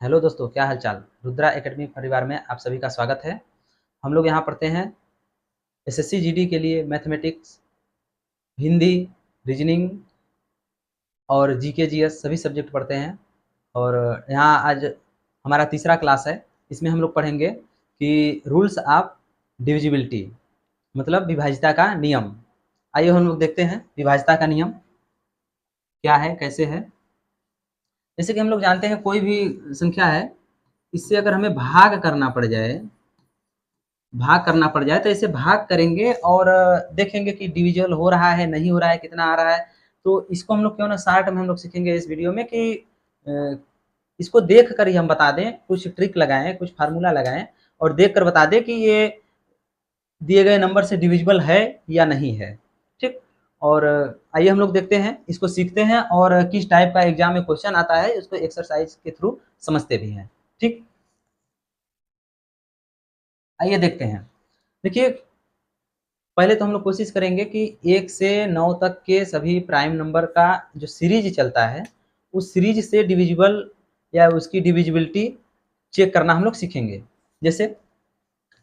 Hello दोस्तों, क्या हाल चाल। रुद्रा एकेडमी परिवार में आप सभी का स्वागत है। हम लोग यहाँ पढ़ते हैं एसएससी जीडी के लिए मैथमेटिक्स, हिंदी, रीजनिंग और जीके जीएस सभी सब्जेक्ट पढ़ते हैं। और यहाँ आज हमारा तीसरा क्लास है। इसमें हम लोग पढ़ेंगे कि रूल्स ऑफ डिविजिबिलिटी, मतलब विभाज्यता का नियम। आइए हम लोग देखते हैं विभाज्यता का नियम क्या है, कैसे है। जैसे कि हम लोग जानते हैं कोई भी संख्या है, इससे अगर हमें भाग करना पड़ जाए तो इसे भाग करेंगे और देखेंगे कि डिविजिबल हो रहा है, नहीं हो रहा है, कितना आ रहा है। तो इसको हम लोग क्यों ना शार्ट में हम लोग सीखेंगे इस वीडियो में कि इसको देख कर ही हम बता दें, कुछ ट्रिक लगाएं, कुछ फार्मूला लगाएं और देख कर बता दें कि ये दिए गए नंबर से डिविजिबल है या नहीं है। ठीक। और आइए हम लोग देखते हैं, इसको सीखते हैं और किस टाइप का एग्जाम में क्वेश्चन आता है उसको एक्सरसाइज के थ्रू समझते भी हैं। ठीक, आइए देखते हैं। देखिए, पहले तो हम लोग कोशिश करेंगे कि 1 से 9 तक के सभी प्राइम नंबर का जो सीरीज चलता है, उस सीरीज से डिविजिबल या उसकी डिविजिबिलिटी चेक करना हम लोग सीखेंगे। जैसे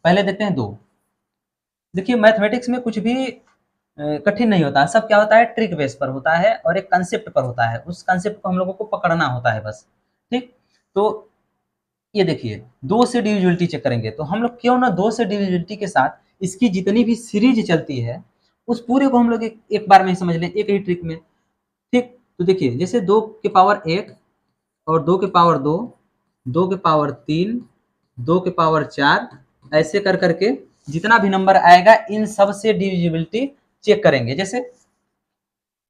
पहले देखते हैं 2। देखिए, मैथमेटिक्स में कुछ भी कठिन नहीं होता, सब क्या होता है, ट्रिक बेस पर होता है और एक कंसेप्ट पर होता है। उस कंसेप्ट को हम लोगों को पकड़ना होता है बस। ठीक। तो ये देखिए, 2 से डिविजिबिलिटी चेक करेंगे तो हम लोग क्यों ना 2 से डिविजिबिलिटी के साथ इसकी जितनी भी सीरीज चलती है उस पूरे को हम लोग एक बार में ही समझ लें, एक ही ट्रिक में। ठीक। तो देखिए, जैसे 2 के पावर 1 और 2 के पावर 2, 2 के पावर 3, 2 के पावर 4, ऐसे कर करके जितना भी नंबर आएगा इन सब से डिविजिबिलिटी चेक करेंगे। जैसे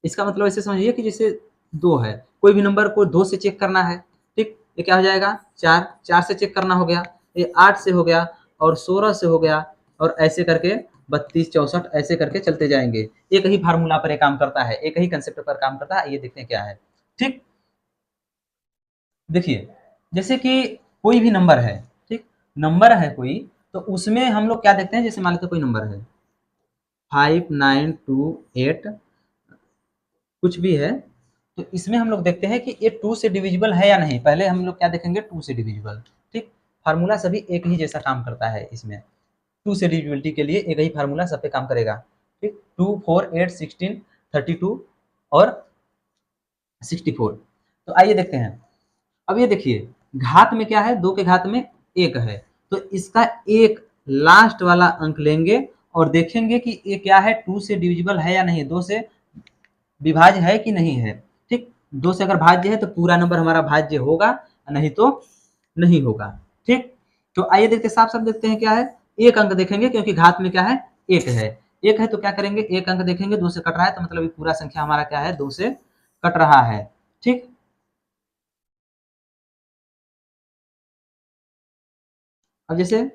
इसका मतलब ऐसे समझिए कि जैसे 2 है, कोई भी नंबर को 2 से चेक करना है। ठीक, ये क्या हो जाएगा, 4, 4 से चेक करना हो गया, ये 8 से हो गया और 16 से हो गया और ऐसे करके 32, 64 ऐसे करके चलते जाएंगे। एक ही फार्मूला पर ये काम करता है, एक ही कंसेप्ट पर काम करता है। ये देखते हैं क्या है। ठीक। देखिए, जैसे कि कोई भी नंबर है, ठीक, नंबर है कोई, तो उसमें हम लोग क्या देखते हैं, जैसे मान लेते कोई नंबर है 5, 9, 2, 8 कुछ भी है, तो इसमें हम लोग देखते हैं कि ये 2 से डिविजिबल है या नहीं। पहले हम लोग क्या देखेंगे, 2 से डिविजिबल। ठीक, फार्मूला सभी एक ही जैसा काम करता है इसमें। 2 से डिविजिबिलिटी के लिए एक ही फार्मूला सब पे काम करेगा। ठीक, 2, 4, 8, 16, 32 और 64। तो आइए देखते हैं। अब ये देखिए, घात में क्या है, 2 के घात में 1 है, तो इसका एक लास्ट वाला अंक लेंगे और देखेंगे कि ये क्या है, 2 से डिविजिबल है या नहीं, 2 से विभाज्य है कि नहीं है। ठीक, 2 से अगर भाज्य है तो पूरा नंबर हमारा भाज्य होगा, नहीं तो नहीं होगा। ठीक, तो आइए देखते, साफ साफ देखते हैं क्या है। एक अंक देखेंगे क्योंकि घात में क्या है, एक है। एक है तो क्या करेंगे, एक अंक देखेंगे, 2 से कट रहा है तो मतलब ये पूरा संख्या हमारा क्या है, 2 से कट रहा है। ठीक, अब जैसे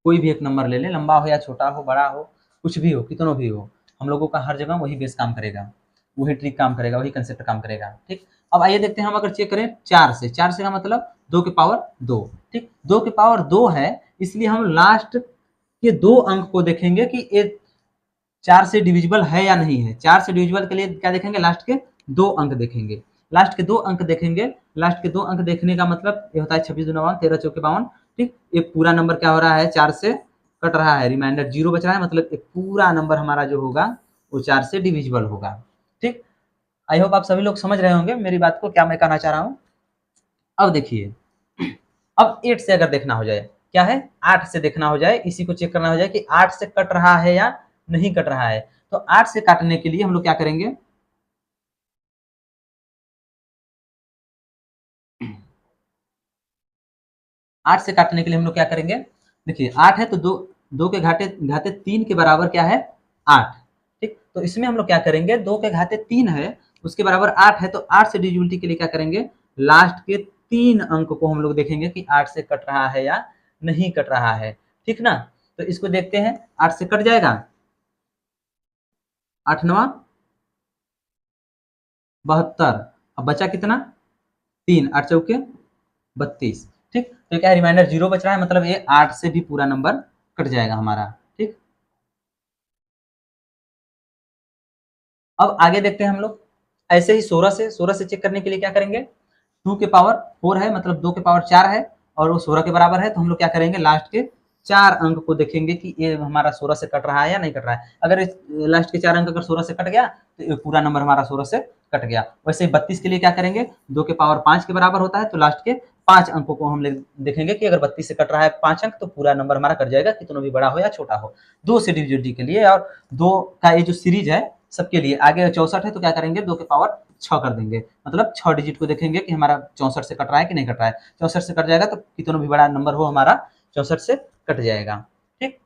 कोई भी एक नंबर ले लें, लंबा हो या छोटा हो, बड़ा हो, कुछ भी हो, कितना भी हो, हम लोगों का हर जगह वही बेस काम करेगा, वही ट्रिक काम करेगा, वही कंसेप्ट काम करेगा। ठीक, अब आइए देखते हैं, हम अगर चेक करें 4 से, 4 से का मतलब 2 के पावर 2। ठीक, 2 के पावर 2 है, इसलिए हम लास्ट के 2 अंक को देखेंगे कि ये 4 से डिविजिबल है या नहीं है। 4 से डिविजिबल के लिए क्या देखेंगे, लास्ट के 2 अंक देखेंगे। लास्ट के 2 अंक देखेंगे, लास्ट के 2 अंक देखने का मतलब ये होता है 26 दूना 52, 13 चौके 52। ठीक, एक पूरा नंबर क्या हो रहा है, 4 से कट रहा है, रिमाइंडर 0 बच रहा है, मतलब एक पूरा नंबर हमारा जो होगा वो 4 से डिविजिबल होगा। ठीक, आई होप आप सभी लोग समझ रहे होंगे मेरी बात को, क्या मैं कहना चाह रहा हूँ। अब देखिए, अब 8 से अगर देखना हो जाए, क्या है, 8 से देखना हो जाए, इसी को चेक करना हो जाए कि 8 से कट रहा है या नहीं कट रहा है, तो 8 से काटने के लिए हम लोग क्या करेंगे, 8 से काटने के लिए हम लोग क्या करेंगे। देखिए, 8 है तो दो, 2 के घाते घाते 3 के बराबर क्या है, 8। ठीक, तो इसमें हम लोग क्या करेंगे, 2 के घाते 3 है, उसके बराबर 8 है, तो 8 से डिविजिबिलिटी के लिए क्या करेंगे, लास्ट के 3 अंक को हम लोग देखेंगे कि 8 से कट रहा है या नहीं कट रहा है। ठीक ना, तो इसको देखते हैं, 8 से कट जाएगा, 8 नवा 72, अब बचा कितना, 3, 8 चौके 32। ठीक, तो क्या है, रिमाइंडर 0 बच रहा है, मतलब ये 8 से भी पूरा नंबर कट जाएगा हमारा। ठीक, अब आगे देखते हैं हम लोग, ऐसे ही 16 से चेक करने के लिए क्या करेंगे, 2 के पावर 4 है, मतलब 2 के पावर 4 है और वो 16 के बराबर है, तो हम लोग क्या करेंगे, लास्ट के 4 अंक को देखेंगे कि ये हमारा 16 से कट रहा है या नहीं कट रहा है। अगर लास्ट के 4 अंक अगर 16 से कट गया तो ये पूरा नंबर हमारा 16 से कट गया। वैसे ही 32 के लिए क्या करेंगे, 2 के पावर 5 के बराबर होता है, तो लास्ट के 5 अंकों को हम देखेंगे कि अगर 32 से कट रहा है 5 अंक तो पूरा नंबर हमारा कट जाएगा, कितना भी बड़ा हो या छोटा हो। 2 से डिविजिबिलिटी के लिए, और 2 का ये जो सीरीज है सबके लिए, आगे 64 है तो क्या करेंगे, 2 के पावर 6 कर देंगे, मतलब 6 डिजिट को देखेंगे कि हमारा 64 से कट रहा है कि नहीं कट रहा है। 64 से कट जाएगा तो कितना भी बड़ा नंबर हो हमारा 64 से कट जाएगा। ठीक,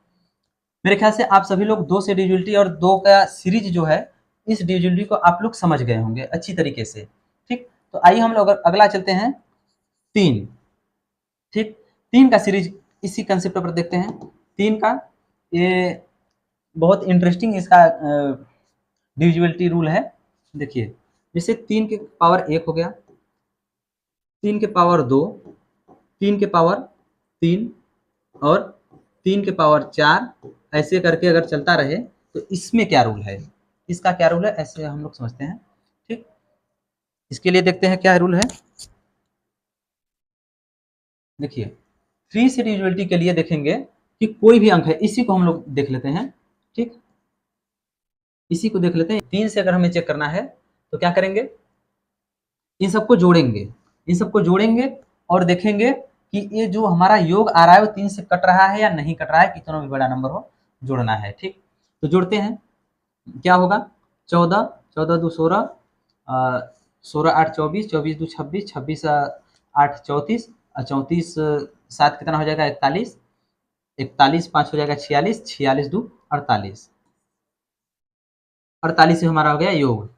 मेरे ख्याल से आप सभी लोग 2 से डिविजिबिलिटी और 2 का सीरीज जो है, इस डिविजिबिलिटी को आप लोग समझ गए होंगे अच्छी तरीके से। ठीक, तो आइए हम लोग अगला चलते हैं 3। ठीक, 3 का सीरीज इसी कंसेप्ट पर देखते हैं। 3 का ये बहुत इंटरेस्टिंग इसका डिविजिबिलिटी रूल है। देखिए, जैसे 3 के पावर 1 हो गया, 3 के पावर 2, 3 के पावर 3 और 3 के पावर 4, ऐसे करके अगर चलता रहे तो इसमें क्या रूल है, इसका क्या रूल है, ऐसे हम लोग समझते हैं। ठीक, इसके लिए देखते हैं क्या रूल है। देखिए, 3 से डिविजिबिलिटी के लिए देखेंगे कि कोई भी अंक है, इसी को हम लोग देख लेते हैं। ठीक, इसी को देख लेते हैं। 3 से अगर हमें चेक करना है तो क्या करेंगे, इन सबको जोड़ेंगे, इन सबको जोड़ेंगे और देखेंगे कि ये जो हमारा योग आ रहा है वो 3 से कट रहा है या नहीं कट रहा है, कितना भी बड़ा नंबर हो जोड़ना है। ठीक, तो जोड़ते हैं, क्या होगा, 14, 14 दो 16, 16 8 24, 24 दो 26, 26 8 34, 34 7 कितना हो जाएगा, 41, 41 5 हो जाएगा 46, 46 दो 48, 48 से हमारा हो गया योग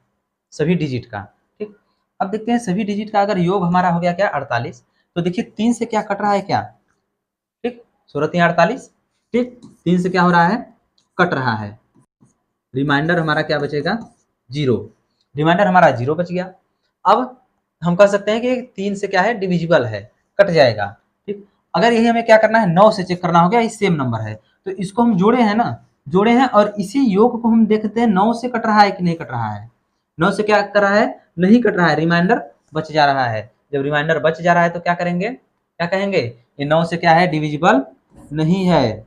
सभी डिजिट का। ठीक, अब देखते हैं सभी डिजिट का अगर योग हमारा हो गया क्या, 48, तो देखिए 3 से क्या कट रहा है क्या। ठीक, 16 3 48। ठीक, 3 से क्या हो रहा है, कट रहा है, रिमाइंडर हमारा क्या बचेगा, 0, रिमाइंडर हमारा 0 बच गया। अब हम कह सकते हैं कि 3 से क्या है, डिविजिबल है, कट जाएगा। ठीक, अगर यही हमें क्या करना है, 9 से चेक करना हो गया, ये सेम नंबर है तो इसको हम जोड़े हैं ना, जोड़े हैं और इसी योग को हम देखते हैं 9 से कट रहा है कि नहीं कट रहा है। 9 से क्या कर रहा है, नहीं कट रहा है, रिमाइंडर बच जा रहा है। जब रिमाइंडर बच जा रहा है तो क्या करेंगे, क्या कहेंगे, ये 9 से क्या है, डिविजिबल नहीं है।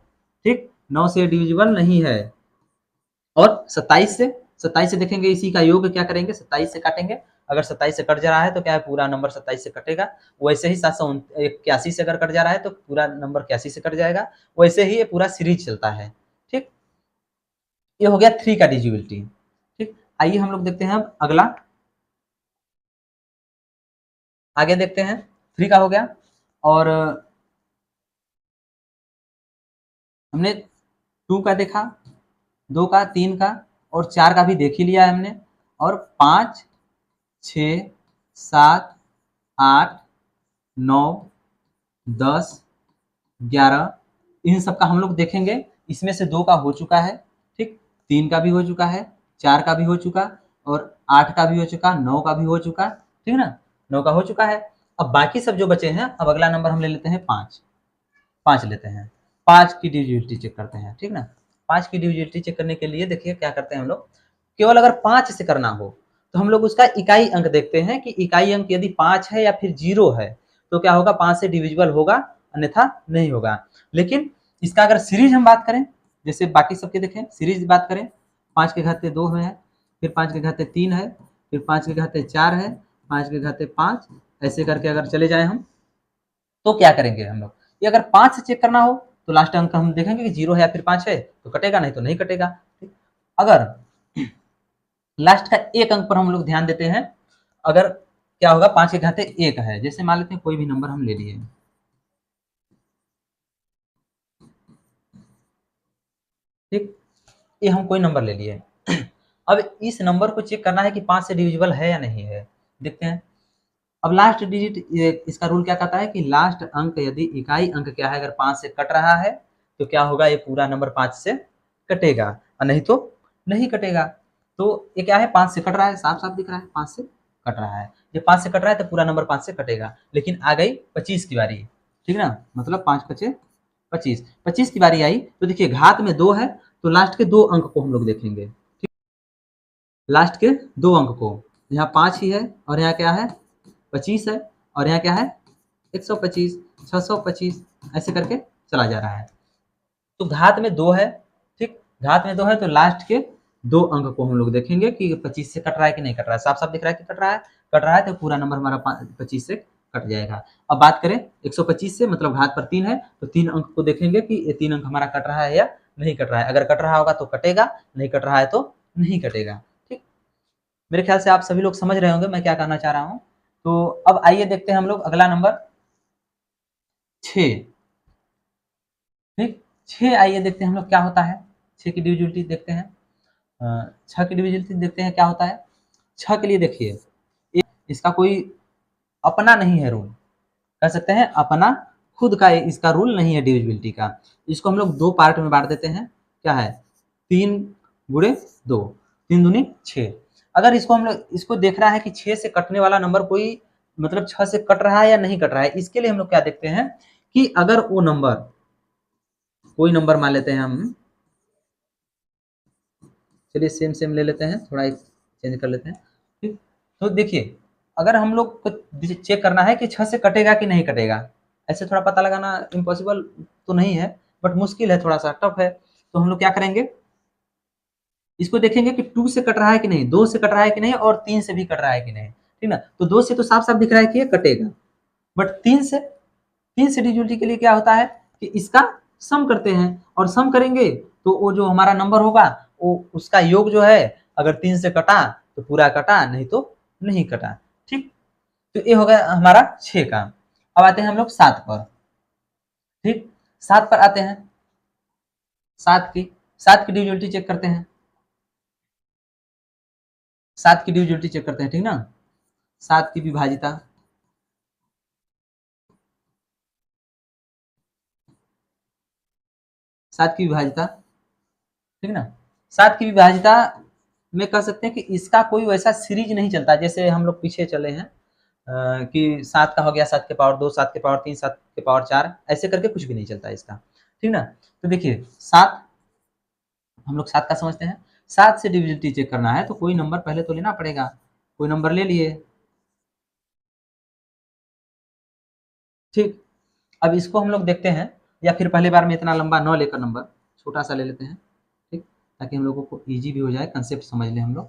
ठीक, 9 से डिविजिबल नहीं है। और 27 से देखेंगे, इसी का योग क्या करेंगे, 27 से काटेंगे, अगर 27 से कट जा रहा है तो क्या है, पूरा नंबर 27 से कटेगा। वैसे ही 781 से अगर कट जा रहा है तो पूरा नंबर 81 से कट जाएगा। वैसे ही ये पूरा सीरीज चलता है। ठीक, ये हो गया 3 का डिविजिबिलिटी। ठीक, आइए हम लोग देखते हैं अब अगला, आगे देखते हैं। 3 का हो गया और हमने 2 का देखा, 2 का, 3 का और 4 का भी देख ही लिया है हमने। और 5 6 7 8 9 10 11 इन सब का हम लोग देखेंगे, इसमें से 2 का हो चुका है। ठीक, 3 का भी हो चुका है, 4 का भी हो चुका और 8 का भी हो चुका, 9 का भी हो चुका। ठीक है ना, 9 का हो चुका है। अब बाकी सब जो बचे हैं, अब अगला नंबर हम ले लेते हैं 5, 5 लेते हैं, 5 की डिविजिबिलिटी चेक करते हैं। ठीक ना, 5 की डिविजिबिलिटी चेक करने के लिए देखिए क्या करते हैं हम लोग, केवल अगर 5 से करना हो तो हम लोग उसका इकाई अंक देखते हैं कि इकाई अंक यदि 5 है या फिर 0 है तो क्या होगा, 5 से डिविजिबल होगा, अन्यथा नहीं होगा। लेकिन इसका अगर सीरीज हम बात करें, जैसे बाकी सबके देखें, सीरीज बात करें, 5 के घाते 2 है, फिर 5 के घाते 3 है, फिर 5 के घाते 4 है, 5 के घाते 5, ऐसे करके अगर चले जाए हम तो क्या करेंगे हम लोग, ये अगर 5 से चेक करना हो तो लास्ट अंक हम देखेंगे कि 0 है या फिर 5 है तो कटेगा, नहीं तो नहीं कटेगा। ठीक? अगर लास्ट का एक अंक पर हम लोग ध्यान देते हैं, अगर क्या होगा, 5 के घाते 1 है, जैसे मान लेते हैं कोई भी नंबर हम ले लिए, ठीक, ये हम कोई नंबर ले लिए। अब इस नंबर को चेक करना है कि 5 से डिविजिबल है या नहीं है, देखते हैं। अब लास्ट डिजिट, इसका रूल क्या कहता है कि लास्ट अंक यदि इकाई अंक क्या है, अगर 5 से कट रहा है तो क्या होगा, ये पूरा नंबर 5 से कटेगा और नहीं तो नहीं कटेगा। तो ये क्या है, 5 से कट रहा है, साफ साफ दिख रहा है 5 से कट रहा है। ये 5 से कट रहा है तो पूरा नंबर 5 से कटेगा। लेकिन आ गई 25 की बारी, ठीक ना, मतलब 5 पचे 25, 25 की बारी आई तो देखिए घात में 2 है तो लास्ट के 2 अंक को हम लोग देखेंगे। लास्ट के 2 अंक को। यहाँ 5 ही है और यहाँ क्या है 25 है और यहाँ क्या है 125, 625 ऐसे करके चला जा रहा है। तो घात में 2 है, ठीक, घात में 2 है तो लास्ट के 2 अंक को हम लोग देखेंगे कि 25 से कट रहा है कि नहीं कट रहा है। साफ-साफ दिख रहा है कि कट रहा है तो पूरा नंबर हमारा 25 से कट जाएगा। अब बात करें 125 से मतलब घात पर 3 है तो 3 अंक को देखेंगे कि ये 3 अंक हमारा कट रहा है या नहीं कट रहा है। अगर कट रहा होगा तो कटेगा, नहीं कट रहा है तो नहीं कटेगा, ठीक। मेरे ख्याल से आप सभी लोग समझ रहे होंगे मैं क्या कहना चाह रहा हूँ। तो अब आइए देखते हैं हम लोग अगला नंबर 6, ठीक। 6 आइए देखते हैं हम लोग क्या होता है। 6 की डिविजिबिलिटी देखते हैं। 6 की डिविजिबिलिटी देखते हैं क्या होता है। 6 के लिए देखिए इसका कोई अपना नहीं है रूल, कह सकते हैं अपना खुद का इसका रूल नहीं है डिविजिबिलिटी का। इसको हम लोग 2 पार्ट में बांट देते हैं। क्या है 3 गुणे 2, 3 दूनी 6। अगर इसको हम लोग इसको देख रहा है कि 6 से कटने वाला नंबर कोई मतलब 6 से कट रहा है या नहीं कट रहा है, इसके लिए हम लोग क्या देखते हैं कि अगर वो नंबर कोई नंबर मान लेते हैं हम, चलिए सेम सेम ले लेते हैं, थोड़ा एक चेंज कर लेते हैं, ठीक। तो देखिए अगर हम लोग को चेक करना है कि 6 से कटेगा कि नहीं कटेगा, ऐसे थोड़ा पता लगाना इम्पॉसिबल तो नहीं है बट मुश्किल है, थोड़ा सा टफ है। तो हम लोग क्या करेंगे इसको देखेंगे कि 2 से कट रहा है कि नहीं, 2 से कट रहा है कि नहीं और 3 से भी कट रहा है कि नहीं, ठीक ना। तो 2 से तो साफ साफ दिख रहा है कि ये कटेगा, बट 3 से डिविजिबिलिटी के लिए क्या होता है कि इसका सम करते हैं और सम करेंगे तो वो जो हमारा नंबर होगा वो उसका योग जो है अगर 3 से कटा तो पूरा कटा, नहीं तो नहीं कटा, ठीक। तो ये हो गया हमारा 6 का। अब आते हैं हम लोग 7 पर, ठीक। 7 पर आते हैं, 7 की डिविजिबिलिटी चेक करते हैं। 7 की डिविजिबिलिटी चेक करते हैं, ठीक ना। 7 की विभाजिता, 7 की विभाजिता, ठीक ना। 7 की विभाजिता में कह सकते हैं कि इसका कोई वैसा सीरीज नहीं चलता जैसे हम लोग पीछे चले हैं कि 7 का हो गया 7 के पावर 2, 7 के पावर 3, 7 के पावर 4 ऐसे करके कुछ भी नहीं चलता इसका, ठीक ना। तो देखिए 7 हम लोग 7 का समझते हैं। 7 से डिविजिबिलिटी चेक करना है तो कोई नंबर पहले तो लेना पड़ेगा, कोई नंबर ले लिए, ठीक। अब इसको हम लोग देखते हैं या फिर पहली बार में इतना लंबा न लेकर नंबर छोटा सा ले लेते हैं, ठीक, ताकि हम लोगों को ईजी भी हो जाए, कंसेप्ट समझ लें हम लोग,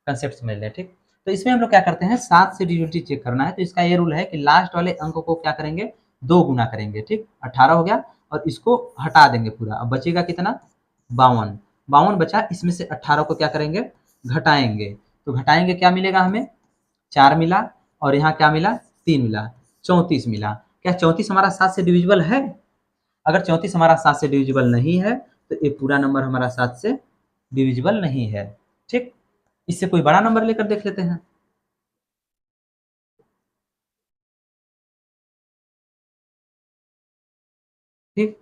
कंसेप्ट समझ लें, ठीक। तो इसमें हम लोग क्या करते हैं 7 से डिविजिबिलिटी चेक करना है तो इसका ये रूल है कि लास्ट वाले अंक को क्या करेंगे 2 गुना करेंगे, ठीक। 18 हो गया और इसको हटा देंगे पूरा, अब बचेगा कितना 52, 52 बचा, इसमें से 18 को क्या करेंगे घटाएंगे, तो घटाएंगे क्या मिलेगा हमें 4 मिला और यहाँ क्या मिला 3 मिला, 34 मिला। क्या 34 हमारा 7 से डिविजिबल है? अगर 34 हमारा 7 से डिविजिबल नहीं है तो ये पूरा नंबर हमारा 7 से डिविजिबल नहीं है, ठीक। इससे कोई बड़ा नंबर लेकर देख लेते हैं, ठीक।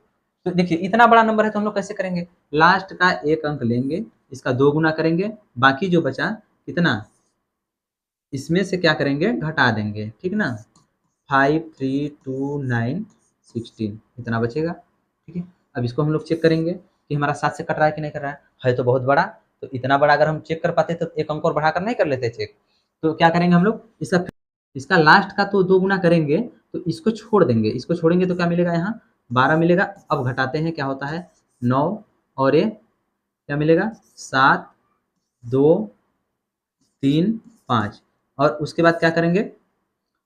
तो देखिए इतना बड़ा नंबर है तो हम लोग कैसे करेंगे, लास्ट का एक अंक लेंगे, इसका 2 गुना करेंगे, बाकी जो बचा कितना इसमें से क्या करेंगे घटा देंगे, ठीक ना। 5, 3, 2, 9, 16 इतना बचेगा, ठीक है। अब इसको हम लोग चेक करेंगे कि हमारा 7 से कट रहा है कि नहीं कर रहा है तो बहुत बड़ा, तो इतना बड़ा अगर हम चेक कर पाते तो एक अंक और बढ़ाकर नहीं कर लेते चेक। तो क्या करेंगे हम लोग इसका लास्ट का तो 2 गुना करेंगे तो इसको छोड़ देंगे, इसको छोड़ेंगे तो क्या मिलेगा यहाँ 12 मिलेगा। अब घटाते हैं क्या होता है 9 और ये क्या मिलेगा 7, 2, 3, 5 और उसके बाद क्या करेंगे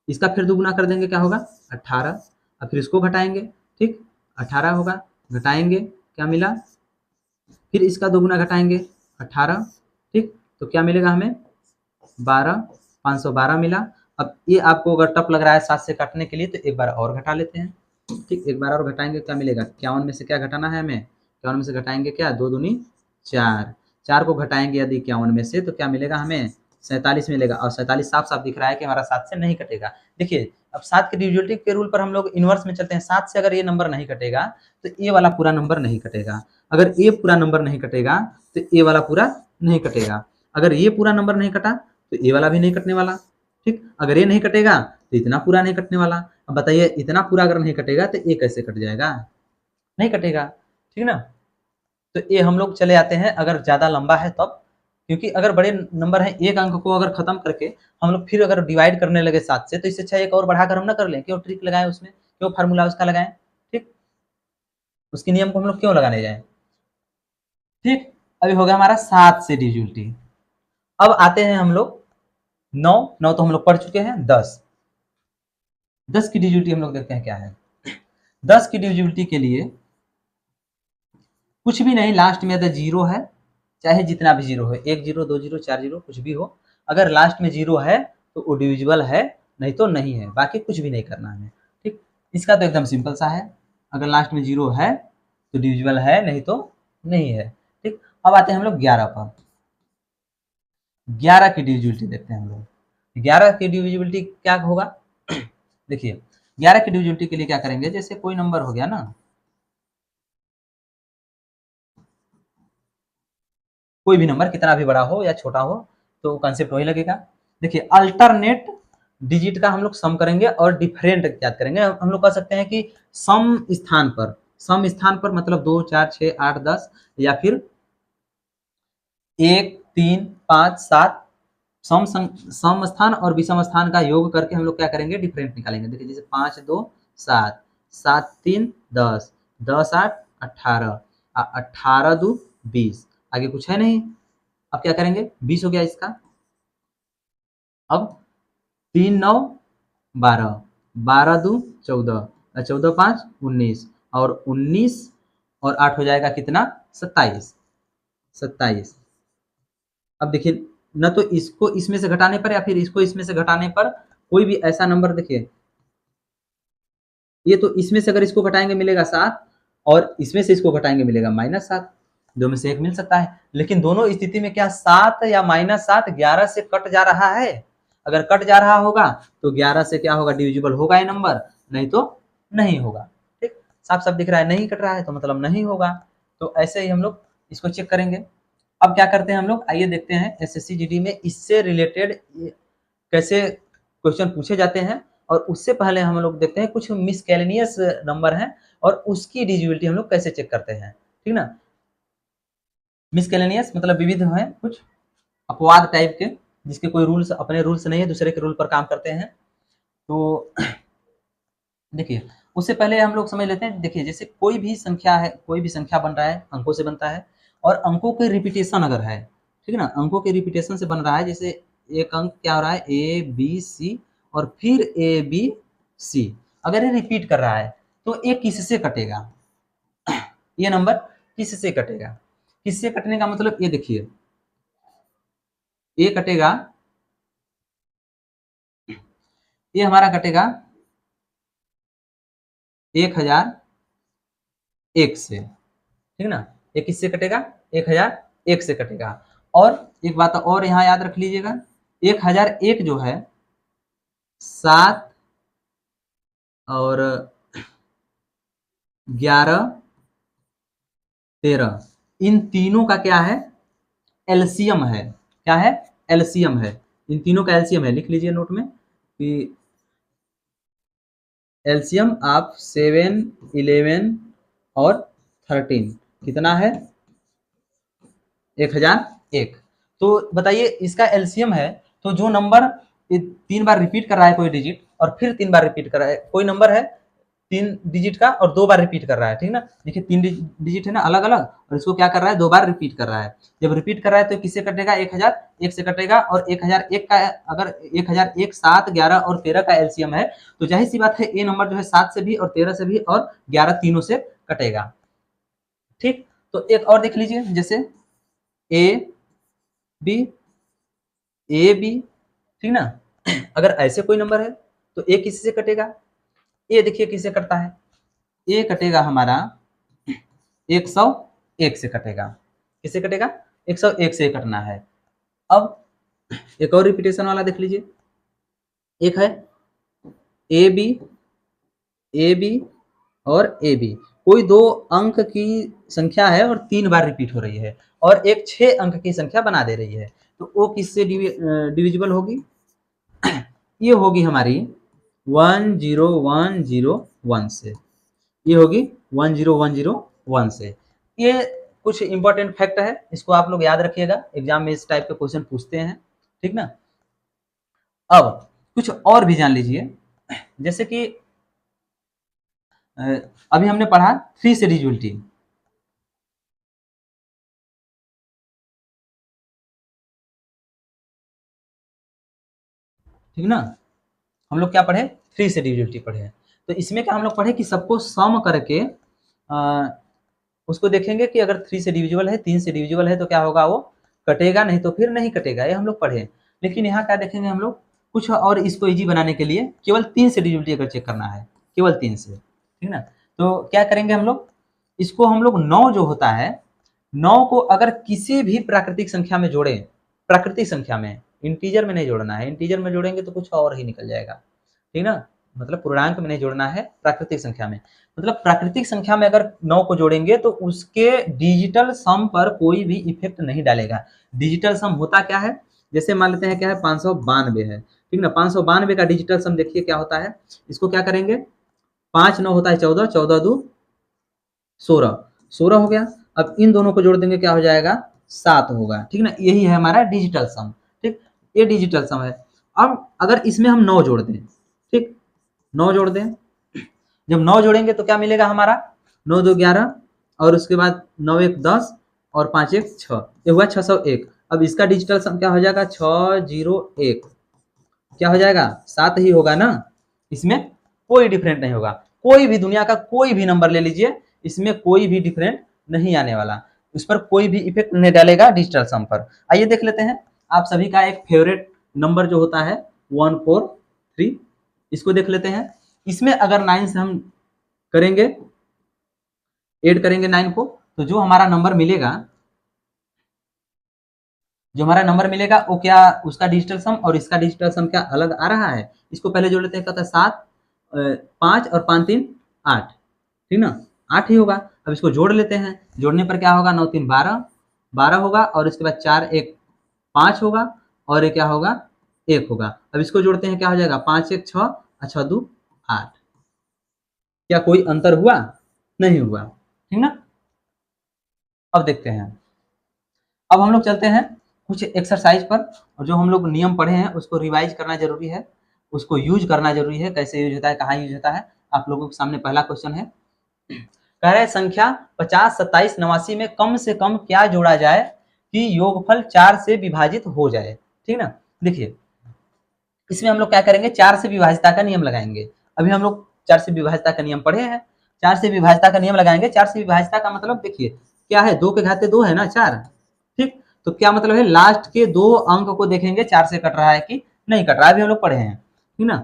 इसका फिर दुगुना कर देंगे क्या होगा 18, अब फिर इसको घटाएंगे, ठीक। 18 होगा, घटाएंगे क्या मिला, फिर इसका दोगुना घटाएंगे 18, ठीक। तो क्या मिलेगा हमें 12, 512 मिला। अब ये आपको अगर टफ लग रहा है 7 से काटने के लिए तो एक बार और घटा लेते हैं, ठीक। एक बार और घटाएंगे क्या मिलेगा 51 में से क्या घटाना है हमें 51 में से घटाएंगे क्या 2 दूनी 4, 4 को घटाएंगे यदि 51 में से तो क्या मिलेगा हमें 47 मिलेगा और 47 साफ साफ दिख रहा है कि हमारा 7 से नहीं कटेगा। देखिए अब 7 के डिविजिबिलिटी के रूल पर हम लोग इनवर्स में चलते हैं, 7 से अगर ये नंबर नहीं कटेगा तो ये वाला पूरा नंबर नहीं कटेगा, अगर ये पूरा नंबर नहीं कटेगा तो ये वाला पूरा नहीं कटेगा, अगर ये पूरा नंबर नहीं कटा तो ये वाला भी नहीं कटने वाला, ठीक। अगर ये नहीं कटेगा तो इतना पूरा नहीं कटने वाला। अब बताइए इतना पूरा अगर नहीं कटेगा तो ये कैसे कट जाएगा, नहीं कटेगा, ठीक ना। तो ये हम लोग चले आते हैं अगर ज़्यादा लंबा है तब, क्योंकि अगर बड़े नंबर हैं, एक अंक को अगर खत्म करके हम लोग फिर अगर डिवाइड करने लगे 7 से, तो इससे अच्छा एक और बढ़ाकर हम ना कर लें, क्यों ट्रिक लगाएं उसमें, क्यों फार्मूला उसका लगाएं, ठीक, उसके नियम को हम लोग क्यों लगाने जाएं। ठीक, अभी हो गया हमारा 7 से डिविजिबिलिटी। अब आते हैं हम लोग 9, 9 तो हम लोग पढ़ चुके हैं। 10, 10 की डिविजिबिलिटी हम लोग देखते हैं क्या है। 10 की डिविजिबिलिटी के लिए कुछ भी नहीं, लास्ट में अगर जीरो है, चाहे जितना भी जीरो है, 1 जीरो 2 जीरो 4 जीरो कुछ भी हो, अगर लास्ट में जीरो है तो वो डिविजिबल है, नहीं तो नहीं है, बाकी कुछ भी नहीं करना है। ठीक, इसका तो एकदम सिंपल सा है, अगर लास्ट में जीरो है तो डिविजिबल है, नहीं तो नहीं है। ठीक, अब आते हैं हम लोग 11 पर। 11 की डिविजिबिलिटी देखते हैं हम लोग। 11 की डिविजिबिलिटी क्या होगा देखिए, 11 की डिविजिबिलिटी के लिए क्या करेंगे, जैसे कोई नंबर हो गया ना, कोई भी नंबर कितना भी बड़ा हो या छोटा हो, तो कंसेप्ट वही लगेगा। देखिए, अल्टरनेट डिजिट का हम लोग सम करेंगे और डिफरेंट याद करेंगे। हम लोग कह सकते हैं कि सम स्थान पर मतलब 2 4 6 8 10, या फिर 1 3 5 7, सम स्थान और विषम स्थान का योग करके हम लोग क्या करेंगे, डिफरेंट निकालेंगे। देखिए, जैसे 5 2 7, 7 3 10, 10 8 18, 18 2 20, आगे कुछ है नहीं। अब क्या करेंगे, 20 हो गया इसका। अब 3 9 12, 12 2 14, 14 5 19, और 19 और 8 हो जाएगा कितना, 27, 27। अब देखिए, न तो इसको इसमें से घटाने पर या फिर इसको इसमें से घटाने पर कोई भी ऐसा नंबर, देखिए ये तो इसमें से अगर इसको घटाएंगे मिलेगा 7, और इसमें से इसको घटाएंगे मिलेगा -7, दो में से एक मिल सकता है। लेकिन दोनों स्थिति में क्या 7 या -7 11 से कट जा रहा है? अगर कट जा रहा होगा तो 11 से क्या होगा, डिविजिबल होगा ये नंबर, नहीं तो नहीं होगा। ठीक, साफ साफ दिख रहा है, नहीं कट रहा है तो मतलब नहीं होगा। तो ऐसे ही हम लोग इसको चेक करेंगे। अब क्या करते हैं हम लोग, आइए देखते हैं एसएससी जीडी में इससे रिलेटेड कैसे क्वेश्चन पूछे जाते हैं। और उससे पहले हम लोग देखते हैं कुछ मिसकैलेनियस नंबर हैं और उसकी डिविजिबिलिटी हम लोग कैसे चेक करते हैं। ठीक ना, मिसकैलेनियस मतलब विविध हैं, कुछ अपवाद टाइप के, जिसके कोई रूल्स, अपने रूल्स नहीं है, दूसरे के रूल पर काम करते हैं। तो देखिए, उससे पहले हम लोग समझ लेते हैं। देखिए, जैसे कोई भी संख्या है, कोई भी संख्या बन रहा है, अंकों से बनता है, और अंकों के रिपीटेशन अगर है, ठीक है ना, अंकों के रिपीटेशन से बन रहा है। जैसे एक अंक क्या हो रहा है, ए बी सी, और फिर ए बी सी, अगर ये रिपीट कर रहा है तो ये किससे कटेगा, ये नंबर किससे कटेगा। किससे कटने का मतलब, ये देखिए, ये कटेगा, ये हमारा कटेगा 1001 से, ठीक ना, ये किससे कटेगा, 1001 से कटेगा। और एक बात और यहाँ याद रख लीजिएगा, 1001 जो है 7 और 11 13, इन तीनों का क्या है, एलसीएम है। क्या है, एलसीएम है, इन तीनों का एलसीएम है। लिख लीजिए नोट में कि एलसीएम ऑफ 7 11 और 13 कितना है, 1001। तो बताइए, इसका एलसीएम है, तो जो नंबर 3 बार रिपीट कर रहा है कोई डिजिट, और फिर 3 बार रिपीट कर रहा है कोई नंबर है 3 डिजिट का, और 2 बार रिपीट कर रहा है, ठीक ना। देखिए 3 डिजिट है ना अलग अलग, और इसको क्या कर रहा है, 2 बार रिपीट कर रहा है। जब रिपीट कर रहा है तो किससे कटेगा, 1001 से कटेगा। और 1001 का, अगर 1001 7 11 और 13 का एलसीएम है, तो जाहिर सी बात है ये नंबर जो है 7 से भी और 13 से भी और 11 तीनों से कटेगा। ठीक, तो एक और देख लीजिए, जैसे ए बी, ए बी, ठीक ना, अगर ऐसे कोई नंबर है तो ए किससे कटेगा, ए देखिए किससे कटता है, ए कटेगा हमारा 101 से कटेगा। किससे कटेगा, 101 से कटना है। अब एक और रिपीटेशन वाला देख लीजिए, एक है ए बी और ए बी, कोई 2 अंक की संख्या है और 3 बार रिपीट हो रही है, और एक 6 अंक की संख्या बना दे रही है, तो वो किससे डिविजिबल होगी, ये होगी हमारी 10101 से, ये होगी 10101 से। ये कुछ इंपॉर्टेंट फैक्ट है, इसको आप लोग याद रखिएगा, एग्जाम में इस टाइप के क्वेश्चन पूछते हैं, ठीक ना। अब कुछ और भी जान लीजिए, जैसे कि अभी हमने पढ़ा 3 से डिविजिबिलिटी, ठीक ना। हम लोग क्या पढ़े, 3 से डिविजिबिलिटी पढ़े। तो इसमें क्या हम लोग पढ़े कि सबको सम करके उसको देखेंगे कि अगर 3 से डिविजिबल है, 3 से डिविजिबल है तो क्या होगा, वो कटेगा, नहीं तो फिर नहीं कटेगा, ये हम लोग पढ़े। लेकिन यहाँ क्या देखेंगे हम लोग, कुछ और इसको इजी बनाने के लिए केवल 3 से डिविजिबिलिटी अगर चेक करना है, केवल 3 से, ठीक ना। तो क्या करेंगे हम लोग, इसको हम लोग 9 जो होता है, 9 को अगर किसी भी प्राकृतिक संख्या में जोड़े, प्राकृतिक संख्या में, इंटीजर में नहीं जोड़ना है, इंटीजर में जोड़ेंगे तो कुछ और ही निकल जाएगा, ठीक ना। मतलब पूर्णांक में नहीं जोड़ना है, प्राकृतिक संख्या में। मतलब प्राकृतिक संख्या में अगर 9 को जोड़ेंगे तो उसके डिजिटल सम पर कोई भी इफेक्ट नहीं डालेगा। डिजिटल सम होता क्या है, जैसे मान लेते हैं क्या है, 592 है, ठीक ना। 592 का डिजिटल सम देखिए क्या होता है, इसको क्या करेंगे, 5 9 होता है 14, 14 2 16, 16 हो गया। अब इन दोनों को जोड़ देंगे क्या हो जाएगा, 7 होगा, ठीक ना। यही है हमारा डिजिटल सम, ठीक, ये डिजिटल सम है। अब अगर इसमें हम 9 जोड़ दें, ठीक, 9 जोड़ दें, जब 9 जोड़ेंगे तो क्या मिलेगा हमारा, 9 2 11, और उसके बाद 9 1 10 और 5 1 6, ये हुआ 601। अब इसका डिजिटल सम क्या हो जाएगा, 601, क्या हो जाएगा, 7 ही होगा ना, इसमें कोई डिफरेंट नहीं होगा। कोई भी दुनिया का कोई भी नंबर ले लीजिए, इसमें कोई भी डिफरेंट नहीं आने वाला, उस पर कोई भी इफेक्ट नहीं डालेगा डिजिटल सम पर। आइए देख लेते हैं, आप सभी का एक फेवरेट नंबर जो होता है 143, इसको देख लेते हैं। इसमें अगर 9 से हम करेंगे, ऐड करेंगे 9 को, तो जो हमारा नंबर मिलेगा, जो हमारा नंबर मिलेगा वो क्या, उसका डिजिटल सम और इसका डिजिटल सम क्या अलग आ रहा है। इसको पहले जोड़ लेते हैं, कहता है 7 5 और 5 3 8, ठीक ना, 8 ही होगा। अब इसको जोड़ लेते हैं, जोड़ने पर क्या होगा, 9 3 12, 12 होगा, और इसके बाद 4 1 5 होगा, और ये क्या होगा, 1 होगा। अब इसको जोड़ते हैं, क्या हो जाएगा, 5 1 6 और 6 2 8। क्या कोई अंतर हुआ, नहीं हुआ, ठीक ना। अब देखते हैं, अब हम लोग चलते हैं कुछ एक्सरसाइज पर, और जो हम लोग नियम पढ़े हैं उसको रिवाइज करना जरूरी है, उसको यूज करना जरूरी है, कैसे यूज होता है, कहाँ यूज होता है। आप लोगों के सामने पहला क्वेश्चन है, कह रहे संख्या 50 27 89 में कम से कम क्या जोड़ा जाए कि योगफल 4 से विभाजित हो जाए, ठीक ना। देखिए इसमें हम लोग क्या करेंगे, 4 से विभाजिता का नियम लगाएंगे। अभी हम लोग 4 से विभाजिता का नियम पढ़े हैं, 4 से विभाजिता का नियम लगाएंगे। 4 से विभाजिता का मतलब देखिए क्या है, 2 के घाते 2 है ना, 4, ठीक। तो क्या मतलब है, लास्ट के 2 अंक को देखेंगे 4 से कट रहा है कि नहीं कट रहा है, अभी हम लोग पढ़े हैं, ठीक ना।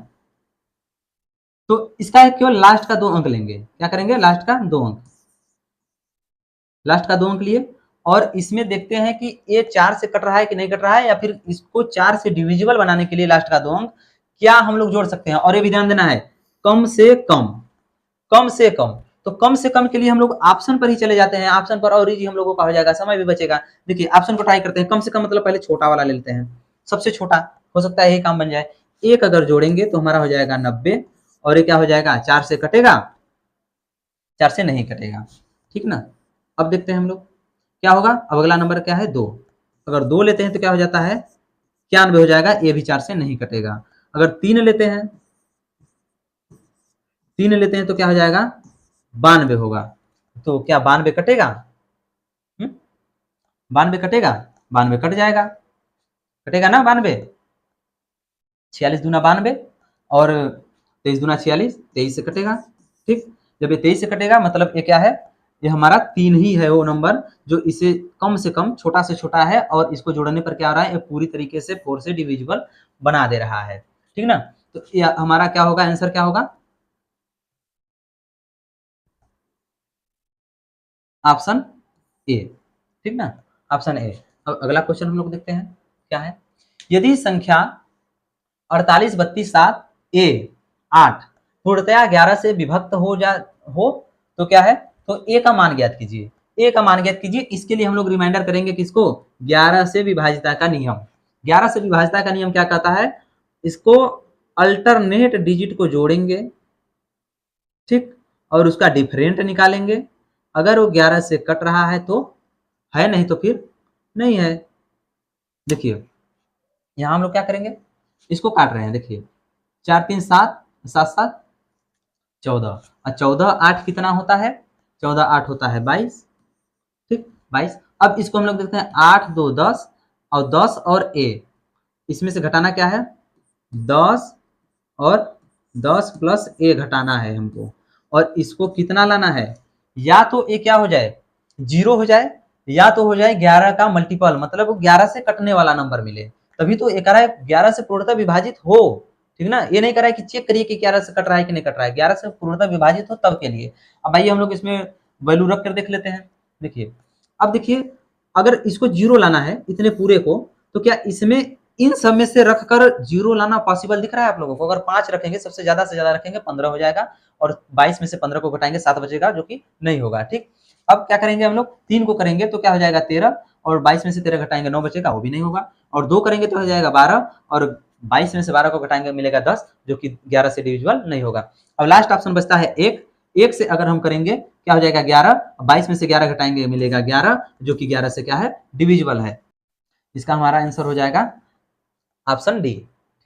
तो इसका केवल लास्ट का 2 अंक लेंगे, क्या करेंगे, लास्ट का 2 अंक, लास्ट का 2 अंक लिए, और इसमें देखते हैं कि ये 4 से कट रहा है कि नहीं कट रहा है, या फिर इसको 4 से डिविजिबल बनाने के लिए लास्ट का 2 अंक क्या हम लोग जोड़ सकते हैं। और ये भी ध्यान देना है, कम से कम, कम से कम। तो कम से कम के लिए हम लोग ऑप्शन पर ही चले जाते हैं, ऑप्शन पर और इजी हम लोगों का हो जाएगा, समय भी बचेगा। देखिए ऑप्शन को ट्राई करते हैं, कम से कम मतलब पहले छोटा वाला ले लेते हैं, सबसे छोटा, हो सकता है यही काम बन जाए। एक अगर जोड़ेंगे तो हमारा हो जाएगा 90, और ये क्या हो जाएगा, 4 से कटेगा, 4 से नहीं कटेगा, ठीक ना। अब देखते हैं हम लोग क्या होगा, अब अगला नंबर क्या है, 2, अगर 2 लेते हैं तो क्या हो जाता है, 91 हो जाएगा, ये भी 4 से नहीं कटेगा। अगर 3 लेते हैं, 3 लेते हैं तो क्या हो जाएगा, 92 होगा। तो क्या 92 कटेगा, 92 कटेगा, 92 कट जाएगा, कटेगा ना 92, 46 दूना 92, और 23 दूना 46, 23 से कटेगा, ठीक। जब ये 23 से कटेगा मतलब ये क्या है, ये हमारा 3 ही है वो नंबर जो इसे कम से कम छोटा से छोटा है, और इसको जोड़ने पर क्या हो रहा है, ये पूरी तरीके से 4 से डिविजिबल बना दे रहा है, ठीक ना। तो ये हमारा क्या होगा, आंसर क्या होगा, ऑप्शन ए, ठीक ना, ऑप्शन ए। अब अगला क्वेश्चन हम लोग देखते हैं क्या है, यदि संख्या 48 32 7 ए 8 पूर्णतया 11 से विभक्त हो तो क्या है, तो ए का मान ज्ञात कीजिए, ए का मान ज्ञात कीजिए। इसके लिए हम लोग रिमाइंडर करेंगे किसको, 11 से विभाजिता का नियम। 11 से विभाजिता का नियम क्या कहता है, इसको अल्टरनेट डिजिट को जोड़ेंगे, ठीक, और उसका डिफरेंट निकालेंगे। अगर वो 11 से कट रहा है तो है, नहीं तो फिर नहीं है। देखिए यहाँ हम लोग क्या करेंगे, इसको काट रहे हैं। देखिए 4 3 7, 7 7 14, और 14 8 कितना होता है, 14 8 होता है 22। ठीक 22। अब इसको हम लोग देखते हैं 8 2 10, और 10 और ए, इसमें से घटाना क्या है, 10, और 10 प्लस ए घटाना है हमको, और इसको कितना लाना है, या तो ए क्या हो जाए, 0 हो जाए, या तो हो जाए 11 का मल्टीपल, मतलब 11 से कटने वाला नंबर मिले, तभी तो ये कह रहा है 11 से पूर्णतः विभाजित हो। ठीक ना, ये नहीं कर रहा है कि चेक करिए कि 11 से कट रहा है कि नहीं कट रहा है, 11 से पूर्णतः विभाजित हो तब के लिए। अब आइए हम लोग इसमें वैल्यू रख कर देख लेते हैं। देखिए अब देखिए, अगर इसको 0 लाना है इतने पूरे को, तो क्या इसमें इन सब में से रखकर 0 लाना पॉसिबल दिख रहा है आप लोगों को? अगर 5 रखेंगे, सबसे ज्यादा से ज्यादा रखेंगे 15 हो जाएगा, और 22 में से 15 को घटाएंगे 7 बचेगा, जो कि नहीं होगा। ठीक, अब क्या करेंगे हम लोग, 3 को करेंगे तो क्या हो जाएगा 13, और 22 में से 13 घटाएंगे 9 बचेगा, वो भी नहीं होगा, और 2 करेंगे तो हो जाएगा 12, और 22 में से 12 को घटाएंगे मिलेगा 10, जो कि 11 से डिविजिबल नहीं होगा। अब लास्ट ऑप्शन बचता है 1, 1 से अगर हम करेंगे क्या हो जाएगा 11, 22 में से 11 घटाएंगे मिलेगा 11, जो कि 11 से क्या है, डिविजिबल है। इसका हमारा आंसर हो जाएगा ऑप्शन डी।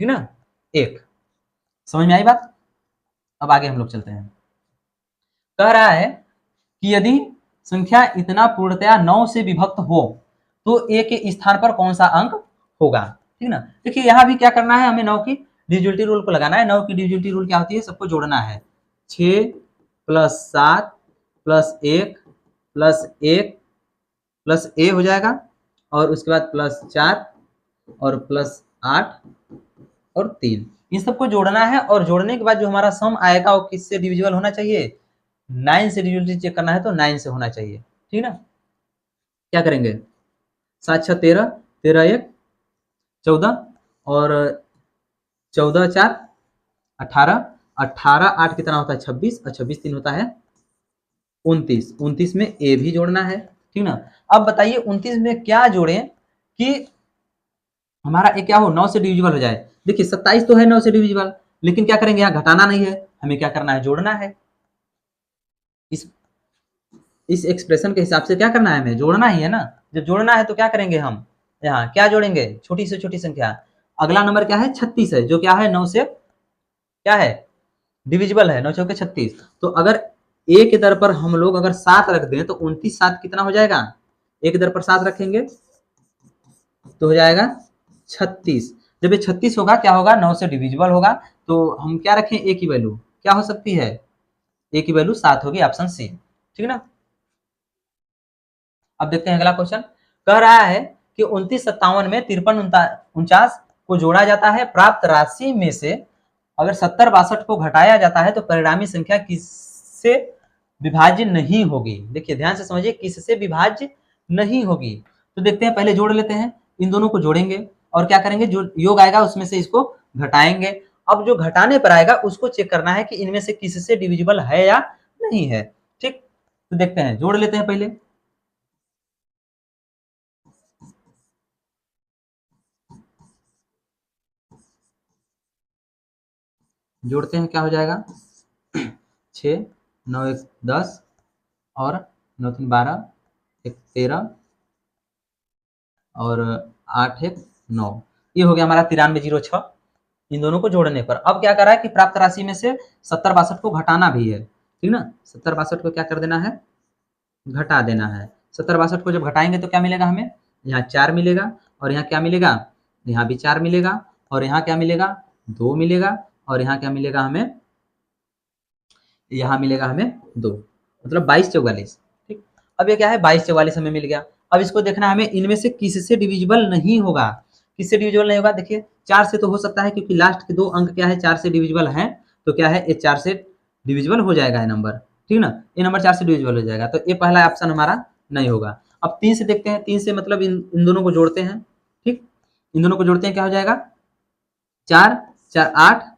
ठीक ना, 1। समझ में आई बात? अब आगे हम लोग चलते हैं। कह रहा है कि यदि संख्या इतना पूर्णतया 9 से विभक्त हो तो ए के स्थान पर कौन सा अंक होगा। ठीक ना, देखिए यहाँ भी क्या करना है, हमें 9 की डिविजिबिलिटी रूल को लगाना है। 9 की डिविजिबिलिटी रूल क्या होती है, सबको जोड़ना है। 6 प्लस 7 प्लस 1 प्लस 1 प्लस ए हो जाएगा, और उसके बाद प्लस 4 और प्लस 8 और 3, इन सबको जोड़ना है, और जोड़ने के बाद जो हमारा सम आएगा वो किससे डिविजिबल होना चाहिए, 9 से डिविजिबिलिटी चेक करना है तो 9 से होना चाहिए। ठीक ना, क्या करेंगे, 7 6 13, 13 1 14, और 14 4 18, 18 8 कितना होता है 26, और 26 3 होता है 29, 29 में ए भी जोड़ना है। ठीक ना, अब बताइए 29 में क्या जोड़ें कि हमारा ए क्या हो, 9 से डिविजिबल हो जाए। देखिए 27 तो है 9 से डिविजिबल, लेकिन क्या करेंगे, यहाँ घटाना नहीं है, हमें क्या करना है, जोड़ना है। इस इस एक्सप्रेशन के हिसाब से क्या करना है, हमें जोड़ना ही है ना। जब जोड़ना है तो क्या करेंगे, हम यहाँ क्या जोड़ेंगे, छोटी से छोटी संख्या। अगला नंबर क्या है, 36 है, जो क्या है 9 से क्या है, डिविजिबल है, 9 चौके 36। तो अगर ए के दर पर हम लोग अगर 7 रख दें तो 29 7 कितना हो जाएगा, ए के दर पर 7 रखेंगे तो हो जाएगा 36। जब ये 36 होगा क्या होगा, 9 से डिविजिबल होगा, तो हम क्या रखें, ए की वैल्यू क्या हो सकती है, ए की वैल्यू 7 होगी, ऑप्शन सी। ठीक ना, अब देखते हैं अगला क्वेश्चन। कह रहा है कि 29 57 में 53 49 को जोड़ा जाता है, प्राप्त राशि में से अगर 70 62 को घटाया जाता है तो परिणामी संख्या किससे विभाज्य नहीं होगी। देखिए ध्यान से समझिए, किससे विभाज्य नहीं होगी। तो देखते हैं, पहले जोड़ लेते हैं, इन दोनों को जोड़ेंगे और क्या करेंगे, जो योग आएगा उसमें से इसको घटाएंगे। अब जो घटाने पर आएगा उसको चेक करना है कि इनमें से किससे डिविजिबल है या नहीं है। ठीक, तो देखते हैं, जोड़ लेते हैं पहले। जोड़ते हैं, क्या हो जाएगा, 6 9 1 10, और 9 3 12, 1 13, और 8 1 9, ये हो गया हमारा 9306। इन दोनों को जोड़ने पर अब क्या कर रहा है कि प्राप्त राशि में से 70 62 को घटाना भी है। ठीक ना, 70 62 को क्या कर देना है, घटा देना है। 70 62 को जब घटाएंगे तो क्या मिलेगा हमें, यहाँ 4 मिलेगा, और यहाँ क्या मिलेगा, यहाँ भी 4 मिलेगा, और यहाँ क्या मिलेगा, 2 मिलेगा, और यहाँ क्या मिलेगा हमें, यहाँ मिलेगा हमें 2, मतलब 22 44। ठीक, अब ये क्या है, 22 44 हमें मिल गया। अब इसको देखना है हमें, इनमें से किससे डिविजिबल नहीं होगा। किससे डिविजिबल नहीं होगा, देखिए 4 से तो हो सकता है, क्योंकि लास्ट के 2 अंक क्या है, 4 से डिविजिबल हैं, तो क्या है, ये 4 से डिविजिबल हो जाएगा ये नंबर। ठीक ना, ये नंबर 4 से डिविजिबल हो जाएगा, तो ये पहला ऑप्शन हमारा नहीं होगा। अब 3 से देखते हैं, 3 से मतलब इन दोनों को जोड़ते हैं। ठीक, इन दोनों को जोड़ते हैं, क्या हो जाएगा, 4 4 8,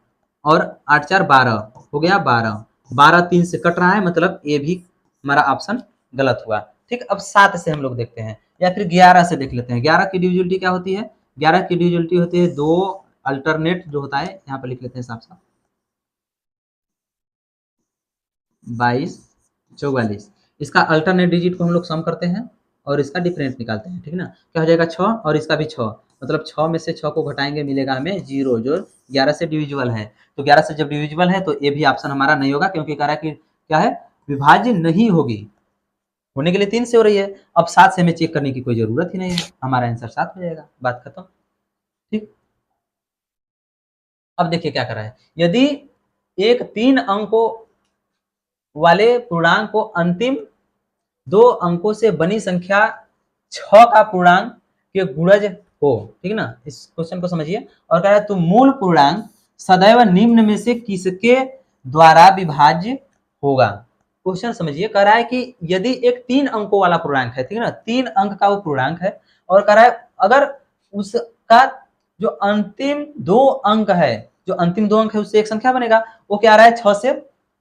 और 8 4 12 हो गया 12, 12 3 से कट रहा है, मतलब ए भी हमारा ऑप्शन गलत हुआ। ठीक, अब 7 से हम लोग देखते हैं, या फिर 11 से देख लेते हैं। 11 की डिविजिबिलिटी क्या होती है, 11 की डिविजिबिलिटी होती है 2 अल्टरनेट जो होता है, यहाँ पर लिख लेते हैं साफ साफ, 22 44। इसका अल्टरनेट डिजिट को हम लोग सम करते हैं, और इसका डिफरेंस निकालते हैं, ठीक है ना। क्या हो जाएगा 6 और इसका भी 6, मतलब 6 में से 6 को घटाएंगे मिलेगा हमें 0 जो 11 से डिविजिबल है। तो 11 से जब डिविजिबल है तो ये भी ऑप्शन हमारा नहीं होगा, क्योंकि कह रहा है कि क्या है, विभाज्य नहीं होगी, होने के लिए 3 से हो रही है। अब 7 से हमें चेक करने की कोई जरूरत ही नहीं है, हमारा आंसर 7 हो जाएगा, बात खत्म। ठीक, अब देखिए क्या कर रहा है, यदि एक 3 अंकों वाले पूर्णांक को अंतिम 2 अंकों से बनी संख्या 6 का पूर्णांक के गुणज हो, ठीक है ना, इस क्वेश्चन को समझिए। और कह रहा है तो मूल पूर्णांक सदैव निम्न में से किसके द्वारा विभाज्य होगा। क्वेश्चन समझिए, कह रहा है कि यदि एक 3 अंकों वाला पूर्णांक है, ठीक है ना, 3 अंक का वो पूर्णांक है, और कह रहा है अगर उसका जो अंतिम 2 अंक है, जो अंतिम 2 अंक है उससे एक संख्या बनेगा, वो क्या आ रहा है 6 से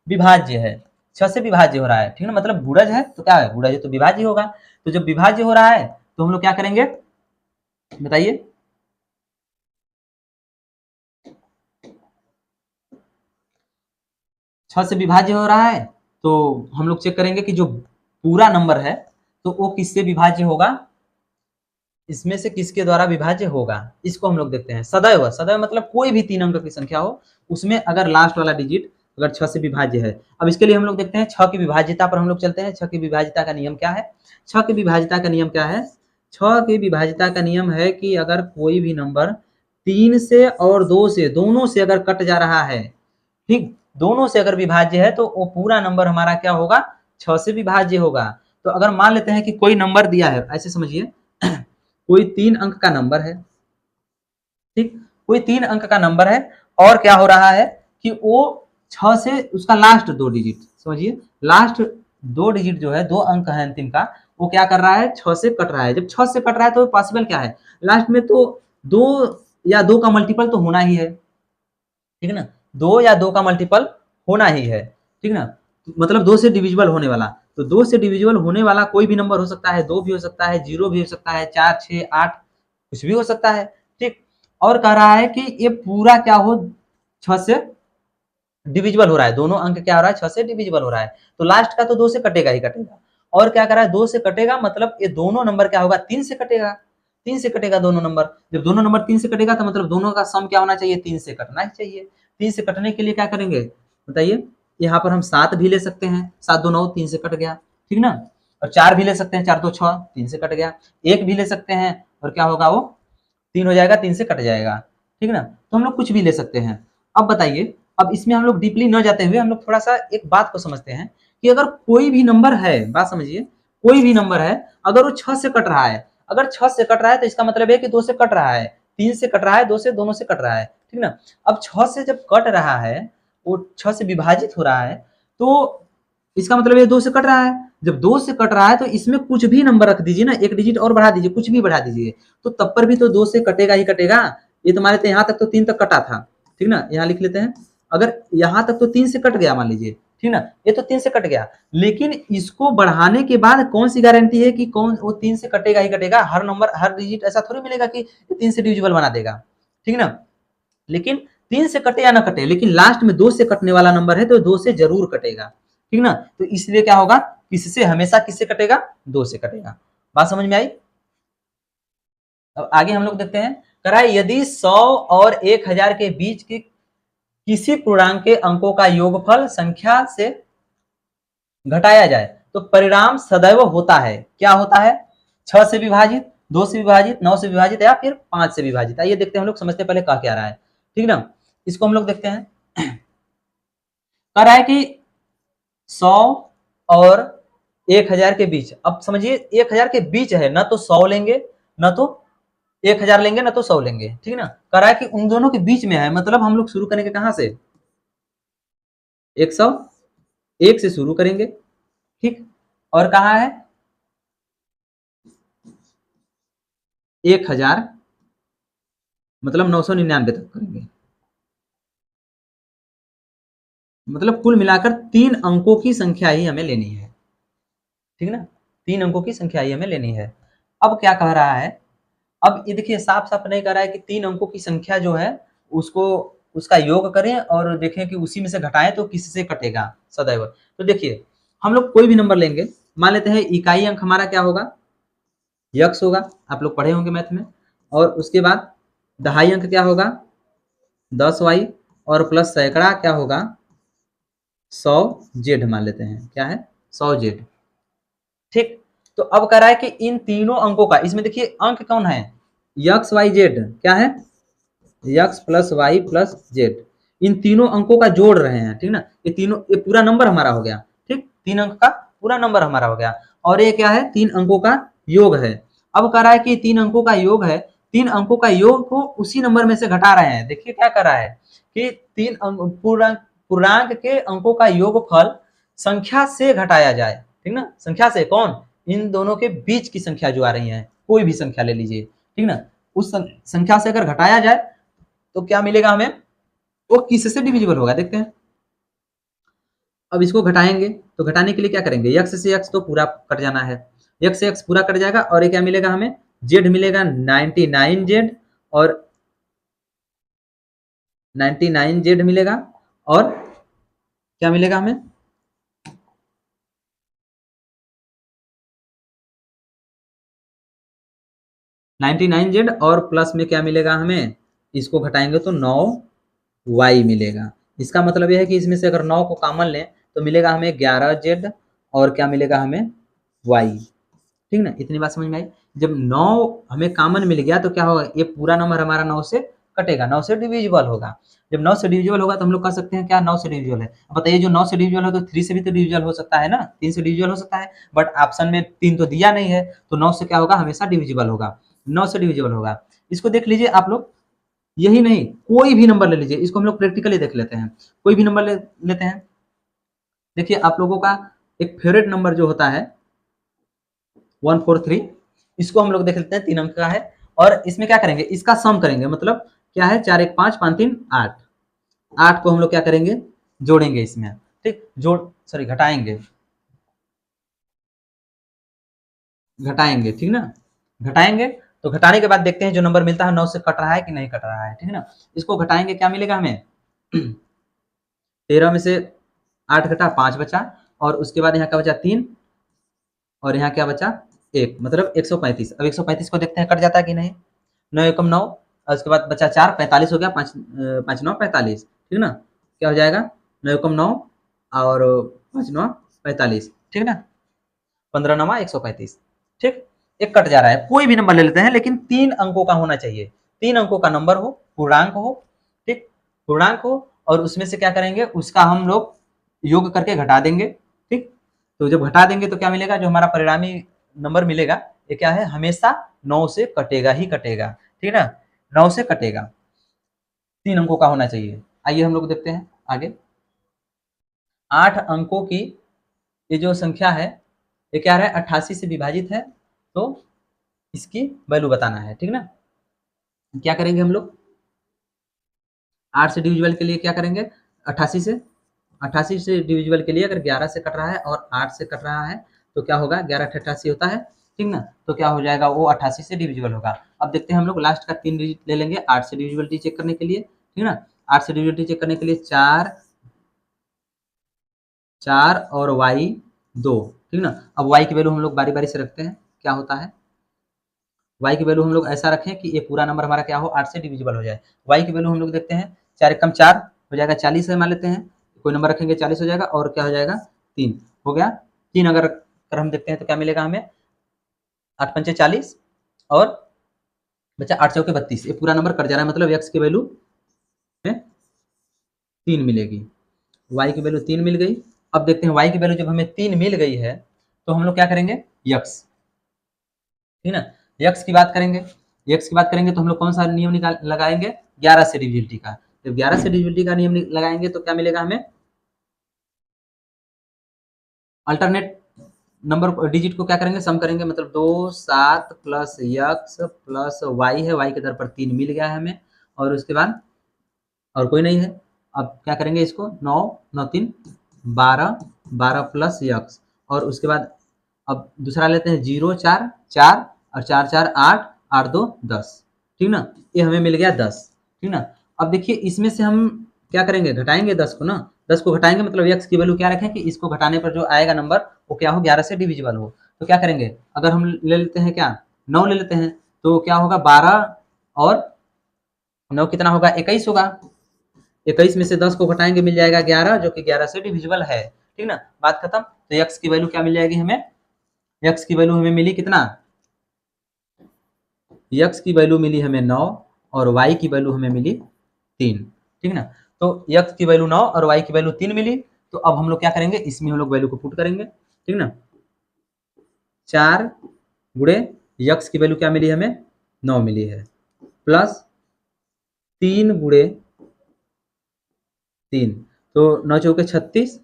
विभाज्य है, 6 से विभाज्य हो रहा है, ठीक है ना, मतलब गुणज है तो क्या है, गुणज है तो विभाज्य होगा। तो जब विभाज्य हो रहा है तो हम लोग क्या करेंगे बताइए, छह से विभाज्य हो रहा है तो हम लोग चेक करेंगे कि जो पूरा नंबर है तो वो किससे विभाज्य होगा, इसमें से किसके द्वारा विभाज्य होगा, इसको हम लोग देखते हैं। सदैव, सदैव मतलब कोई भी 3 अंक की संख्या हो उसमें अगर लास्ट वाला डिजिट अगर 6 से विभाज्य है। अब इसके लिए हम लोग देखते हैं 6 की विभाज्यता पर हम लोग चलते हैं। 6 की विभाज्यता का नियम क्या है, 6 की विभाज्यता का नियम क्या है, 6 की विभाज्यता का नियम है कि अगर कोई भी नंबर 3 से और 2 से दोनों से अगर कट जा रहा है, ठीक, दोनों से अगर विभाज्य है तो वो पूरा नंबर हमारा क्या होगा, 6 से विभाज्य होगा। तो अगर मान लेते हैं कि कोई नंबर दिया है, ऐसे समझिए कोई 3 अंक का नंबर है, ठीक, कोई 3 अंक का नंबर है और क्या हो रहा है कि वो 6 से उसका लास्ट 2 डिजिट समझिए, लास्ट 2 डिजिट जो है 2 अंक है अंतिम का, वो क्या कर रहा है 6 से कट रहा है। जब 6 से कट रहा है तो पॉसिबल क्या है, लास्ट में तो 2 या 2 का मल्टीपल तो होना ही है, ठीक है ना, 2 या 2 का मल्टीपल होना ही है, ठीक है ना, मतलब 2 से डिविजिबल होने वाला। तो 2 से डिविजिबल होने वाला कोई भी नंबर हो सकता है, 2 भी हो सकता है, 0 भी हो सकता है, 4, 6, 8 कुछ भी हो सकता है, ठीक। और कह रहा है कि ये पूरा क्या हो 6 से डिविजिबल हो रहा है, दोनों अंक क्या हो रहा है 6 से डिविजिबल हो रहा है, तो लास्ट का तो 2 से कटेगा ही कटेगा। और क्या कर रहा है 2 से कटेगा, मतलब ये दोनों नंबर क्या होगा 3 से कटेगा, 3 से कटेगा दोनों नंबर। जब दोनों नंबर 3 से कटेगा तो मतलब दोनों का सम क्या होना चाहिए, 3 से कटना ही चाहिए। 3 से कटने के लिए क्या करेंगे बताइए, यहाँ पर हम 7 भी ले सकते हैं, 7 2 9 3 से कट गया, ठीक ना। और 4 भी ले सकते हैं, 4 2 6 3 से कट गया। 1 भी ले सकते हैं और क्या होगा वो 3 हो जाएगा, 3 से कट जाएगा, ठीक है ना। तो हम लोग कुछ भी ले सकते हैं। अब बताइए, अब इसमें हम लोग डीपली न जाते हुए हम लोग थोड़ा सा एक बात को समझते हैं कि अगर कोई भी नंबर है, बात समझिए, कोई भी नंबर है अगर वो 6 से कट रहा है, अगर 6 से कट रहा है तो इसका मतलब है कि 2 से कट रहा है, 3 से कट रहा है, 2 से, दोनों से कट रहा है, ठीक ना। अब 6 से जब कट रहा है, वो 6 से विभाजित हो रहा है, तो इसका मतलब ये 2 से कट रहा है। जब 2 से कट रहा है तो इसमें कुछ भी नंबर रख दीजिए ना, एक डिजिट और बढ़ा दीजिए, कुछ भी बढ़ा दीजिए, तो तब पर भी तो 2 से कटेगा ही कटेगा। ये तो मान लेते हैं यहाँ तक तो 3 तक कटा था, ठीक ना, यहाँ लिख लेते हैं। अगर यहाँ तक तो 3 से कट गया मान लीजिए, ठीक ना, ये तो 3 से कट गया, लेकिन इसको बढ़ाने के बाद कौन सी गारंटी है कि कौन वो 3 से कटेगा ही कटेगा, हर नंबर हर डिजिट ऐसा थोड़ी मिलेगा कि 3 से डिविजिबल बना देगा, ठीक ना। लेकिन 3 से कटे या ना कटे, लेकिन लास्ट में 2 से कटने वाला नंबर है तो 2 से जरूर कटेगा, ठीक ना। तो इसलिए क्या होगा, किससे हमेशा किससे कटेगा, 2 से कटेगा। बात समझ में आई। अब आगे हम लोग देखते हैं, कराए यदि 100 और 1000 के बीच की किसी पूर्णांक के अंकों का योगफल संख्या से घटाया जाए तो परिणाम सदैव होता है, क्या होता है, 6 से विभाजित, 2 से विभाजित, 9 से विभाजित या फिर 5 से विभाजित। आइए देखते हैं हम लोग, समझते पहले कह क्या रहा है, ठीक ना। इसको हम लोग देखते हैं, कह रहा है कि 100 और 1000 के बीच। अब समझिए 1000 के बीच है, ना तो 100 लेंगे ना तो 1000 लेंगे ना तो 100 लेंगे, ठीक ना। कह रहा है कि उन दोनों के बीच में है, मतलब हम लोग शुरू करेंगे कहां से, 101 से शुरू करेंगे, ठीक। और कहा है 1000, मतलब 999 तक करेंगे, मतलब कुल मिलाकर 3 अंकों की संख्या ही हमें लेनी है, ठीक ना, 3 अंकों की संख्या ही हमें लेनी है। अब क्या कह रहा है, अब ये देखिए साफ साफ नहीं कह रहा है कि 3 अंकों की संख्या जो है उसको उसका योग करें और देखें कि उसी में से घटाएं तो किससे कटेगा सदैव। तो देखिए हम लोग कोई भी नंबर लेंगे, मान लेते हैं इकाई अंक हमारा क्या होगा यक्स होगा, आप लोग पढ़े होंगे मैथ में। और उसके बाद दहाई अंक क्या होगा 10y, और प्लस सैकड़ा क्या होगा 100z मान लेते हैं, क्या है 100z। ठीक, तो अब कह रहा है कि इन तीनों अंकों का, इसमें देखिए अंक कौन है यक्स वाई जेड, क्या है x plus y plus z, इन तीनों अंकों का जोड़ रहे हैं, ठीक ना। ये तीनों, ये पूरा नंबर हमारा हो गया, ठीक, 3 अंक का पूरा नंबर हमारा हो गया। और ये क्या है 3 अंकों का योग है। अब कह रहा है कि 3 अंकों का योग है, 3 अंकों का योग को उसी नंबर में से घटा रहे हैं। देखिए क्या कर रहा है कि 3 पूर्णांक के अंकों का योगफल संख्या से घटाया जाए, ठीक ना। संख्या से कौन, इन दोनों के बीच की संख्या जो आ रही है, कोई भी संख्या ले लीजिए, ठीक ना। उस संख्या से अगर घटाया जाए तो क्या मिलेगा हमें, वो किससे डिविजिबल होगा देखते हैं। अब इसको घटाएंगे तो घटाने के लिए क्या करेंगे, यक्स से यक्स तो पूरा कट जाना है, यक्स से यक्स पूरा कट जाएगा, और ये क्या मिलेगा हमें जेड मिलेगा 99z, और 99z मिलेगा, और क्या मिलेगा हमें 99z, और प्लस में क्या मिलेगा हमें, इसको घटाएंगे तो 9y मिलेगा। इसका मतलब यह है कि इसमें से अगर 9 को कॉमन लें तो मिलेगा हमें 11z, और क्या मिलेगा हमें y, ठीक ना। इतनी बात समझ में आई। जब 9 हमें कॉमन मिल गया तो क्या होगा, ये पूरा नंबर हमारा 9 से कटेगा, 9 से डिविजिबल होगा। जब 9 से डिविजिबल होगा तो हम लोग कह सकते हैं क्या 9 से डिविजिबल है। अब बताइए जो 9 से डिविजिबल है तो 3 से भी तो डिविजिबल हो सकता है ना, 3 से डिविजिबल हो सकता है, बट ऑप्शन में 3 तो दिया नहीं है, तो 9 से क्या होगा हमेशा डिविजिबल होगा, 9 से डिविजिबल होगा। इसको देख लीजिए आप लोग, यही नहीं कोई भी नंबर ले लीजिए, इसको हम लोग प्रैक्टिकली देख लेते हैं। कोई भी नंबर लेते हैं, देखिए आप लोगों का एक फेवरेट नंबर जो होता है 143, इसको हम लोग देख लेते हैं, 3 अंक का है। और इसमें क्या करेंगे, इसका सम करेंगे, मतलब क्या है 4 1 5 5 3 8, 8 को हम लोग क्या करेंगे जोड़ेंगे इसमें, ठीक, जोड़ सॉरी घटाएंगे, घटाएंगे, ठीक ना। घटाएंगे तो घटाने के बाद देखते हैं जो नंबर मिलता है 9 से कट रहा है कि नहीं कट रहा है, ठीक है ना। इसको घटाएंगे क्या मिलेगा हमें 13 में से 8 घटा 5 बचा, और उसके बाद यहाँ क्या बचा 3, और यहाँ क्या बचा 1, मतलब 135। अब 135 को देखते हैं कट जाता है कि नहीं, 9 एकम 9, और उसके बाद बचा 4, 45 हो गया, 5 5 9 45, ठीक ना। क्या हो जाएगा 9 एकम 9, और 5 9 45, ठीक ना, 15 9 135, ठीक। एक कट जा रहा है, कोई भी नंबर ले लेते हैं लेकिन 3 अंकों का होना चाहिए, 3 अंकों का नंबर हो, पूर्णांक हो, ठीक, पूर्णांक हो, और उसमें से क्या करेंगे उसका हम लोग योग करके घटा देंगे, ठीक। तो जब घटा देंगे तो क्या मिलेगा, जो हमारा परिणामी नंबर मिलेगा ये क्या है हमेशा 9 से कटेगा ही कटेगा, ठीक है ना, 9 से कटेगा, 3 अंकों का होना चाहिए। आइए हम लोग देखते हैं आगे। 8 अंकों की ये जो संख्या है ये क्या है 88 से विभाजित है, तो इसकी वैल्यू बताना है, ठीक ना। क्या करेंगे हम लोग 8 से डिविजिबल के लिए क्या करेंगे 88 से, 88 से डिविजिबल के लिए अगर 11 से कट रहा है और 8 से कट रहा है तो क्या होगा 11 88 होता है, ठीक ना। तो क्या हो जाएगा वो 88 से डिविजिबल होगा। अब देखते हैं हम लोग लास्ट का 3 डिजिट ले लेंगे 8 से डिविजिबिलिटी चेक करने के लिए, ठीक ना। 8 से डिविजिबिलिटी चेक करने के लिए 4 4 और y 2, ठीक ना। अब y की वैल्यू हम लोग बारी बारी से रखते हैं, क्या होता है y की वैल्यू हम लोग ऐसा रखें कि ये पूरा नंबर हमारा क्या हो 8 से डिविजिबल हो जाए। y की वैल्यू हम लोग देखते हैं 4 एकम 4 हो जाएगा 40 है मान लेते हैं, कोई नंबर रखेंगे 40 हो जाएगा, और क्या हो जाएगा 3 हो गया। 3 अगर हम देखते हैं तो क्या मिलेगा हमें 8 पंचे 40, और बचा 8 चौके 32, ये पूरा नंबर कट जा रहा है, मतलब x की वैल्यू में 3 मिलेगी, y की वैल्यू 3 मिल गई। अब देखते हैं y की वैल्यू जब हमें 3 मिल गई है तो हम लोग क्या करेंगे x, ठीक ना, x की बात करेंगे, x की बात करेंगे तो हम लोग कौन सा नियम निकाल लगाएंगे 11 से डिविजिबिलिटी का। जब 11 से डिविजिबिलिटी का नियम लगाएंगे तो क्या मिलेगा हमें अल्टरनेट नंबर डिजिट को क्या करेंगे सम करेंगे, मतलब 2 7 प्लस x प्लस y है, y के दर पर 3 मिल गया है हमें, और उसके बाद और कोई नहीं है। अब क्या करेंगे इसको 9 9 3 12 12 प्लस x, और उसके बाद अब दूसरा लेते हैं 0 4 4 और 4 4 8 8 2 10, ठीक ना, ये हमें मिल गया 10, ठीक ना। अब देखिए इसमें से हम क्या करेंगे घटाएंगे 10 को ना, 10 को घटाएंगे मतलब x की वैल्यू क्या रखें कि इसको घटाने पर जो आएगा नंबर वो क्या हो 11 से डिविजिबल हो। तो क्या करेंगे अगर हम ले लेते हैं क्या 9 ले लेते हैं, तो क्या होगा 12 और 9 कितना होगा 21 होगा। 21 में से 10 को घटाएंगे मिल जाएगा 11, जो कि 11 से डिविजिबल है। ठीक ना, बात खत्म। तो x की वैल्यू क्या मिल जाएगी हमें, x की वैल्यू हमें मिली कितना, x की वैल्यू मिली हमें 9 और y की वैल्यू हमें मिली 3। ठीक ना, तो x की वैल्यू 9 और y की वैल्यू 3 मिली। तो अब हम लोग क्या करेंगे, इसमें हम लोग वैल्यू को पुट करेंगे। ठीक ना, 4 गुणे x की वैल्यू क्या मिली हमें 9 मिली है, प्लस 3 गुणे 3, तो 9 चौके 36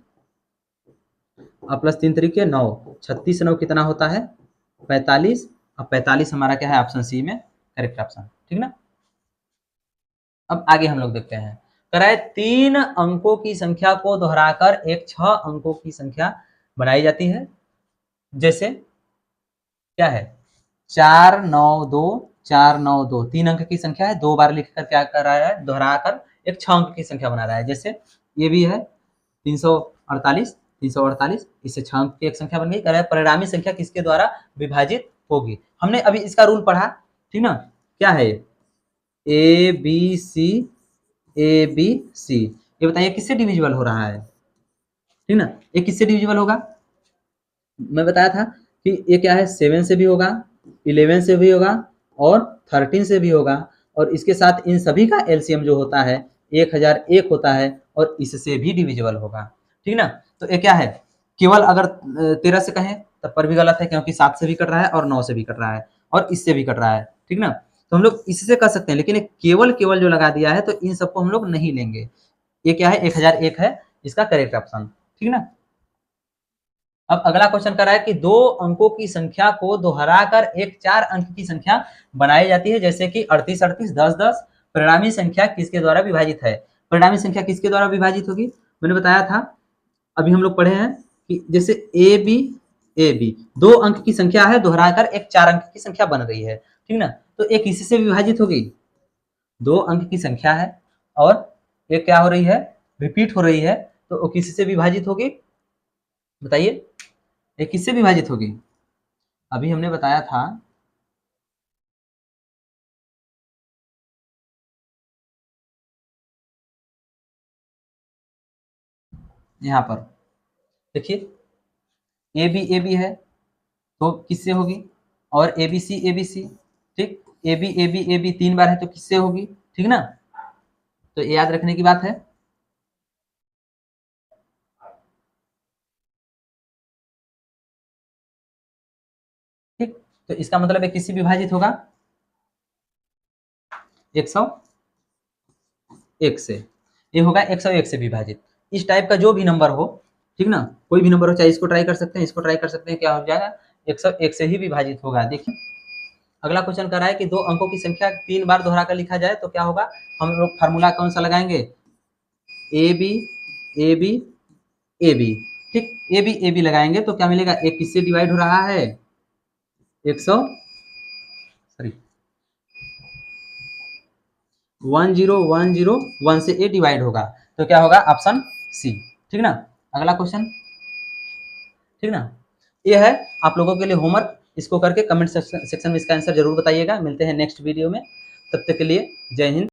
और प्लस 3 तरीके 9, 36 से 9 कितना होता है 45। अब 45 हमारा क्या है ऑप्शन सी में करेक्ट ऑप्शन। ठीक ना, अब आगे हम लोग देखते हैं। कराए 3 अंकों की संख्या को दोहराकर एक 6 अंकों की संख्या बनाई जाती है। जैसे क्या है 492 492, 3 अंक की संख्या है, 2 बार लिखकर क्या कर रहा है दोहराकर एक 6 अंक की संख्या बना रहा है। जैसे ये भी है 348 348, इससे 6 अंक की एक संख्या बन गई। कह रहा है परिणामी संख्या किसके द्वारा विभाजित होगी। हमने अभी इसका रूल पढ़ा। ठीक ना, क्या है A B C, A B C, ये बताइए किससे डिविजिबल हो रहा है। ठीक ना, ये किससे डिविजिबल होगा, मैं बताया था कि ये क्या है 7 से भी होगा, 11 से भी होगा और 13 से भी होगा, और इसके साथ इन सभी का एलसीएम जो होता है 1001 होता है और इससे भी डिविजिबल होगा। ठीक ना, तो ये क्या है केवल अगर 13 से कहें तब पर भी गलत है, क्योंकि 7 से भी कट रहा है और 9 से भी कट रहा है और इससे भी कट रहा है। ठीक ना, तो हम लोग इससे कर सकते हैं, लेकिन एक केवल केवल जो लगा दिया है तो इन सबको हम लोग नहीं लेंगे। ये क्या है 1001 है इसका करेक्ट ऑप्शन। ठीक ना, अब अगला क्वेश्चन कर रहा है कि 2 अंकों की संख्या को दोहराकर एक 4 अंक की संख्या बनाई जाती है। जैसे कि 38 38 10 10, परिणामी संख्या किसके द्वारा विभाजित है। परिणामी संख्या किसके द्वारा विभाजित होगी, मैंने बताया था अभी हम लोग पढ़े हैं कि जैसे ए बी 2 अंक की संख्या है, दोहराकर एक 4 अंक की संख्या बन रही है। ठीक ना, तो एक किससे विभाजित होगी, 2 अंक की संख्या है और एक क्या हो रही है रिपीट हो रही है, तो वो किससे विभाजित होगी बताइए, ये किससे विभाजित होगी। अभी हमने बताया था यहाँ पर देखिए ए बी है तो किससे होगी, और ए बी सी। ठीक, ए बी 3 बार है तो किससे होगी। ठीक ना, तो ये याद रखने की बात है। ठीक, तो इसका मतलब है किससे विभाजित होगा 101 से, ये होगा 101 से विभाजित। इस टाइप का जो भी नंबर हो, ठीक ना, कोई भी नंबर हो, चाहे इसको ट्राई कर सकते हैं इसको ट्राई कर सकते हैं, क्या हो जाएगा 101 से ही विभाजित होगा। देखिए अगला क्वेश्चन कर रहा है कि 2 अंकों की संख्या 3 बार दोहरा कर लिखा जाए तो क्या होगा। हम लोग फार्मूला कौन सा लगाएंगे, A B A B A B. ठीक, ए बी लगाएंगे तो क्या मिलेगा, एक किससे डिवाइड हो रहा है 100 सॉरी 10101 से ए डिवाइड होगा, तो क्या होगा ऑप्शन सी। ठीक ना, अगला क्वेश्चन। ठीक ना, ये है आप लोगों के लिए होमवर्क, इसको करके कमेंट सेक्शन में इसका आंसर जरूर बताइएगा। मिलते हैं नेक्स्ट वीडियो में, तब तक के लिए जय हिंद।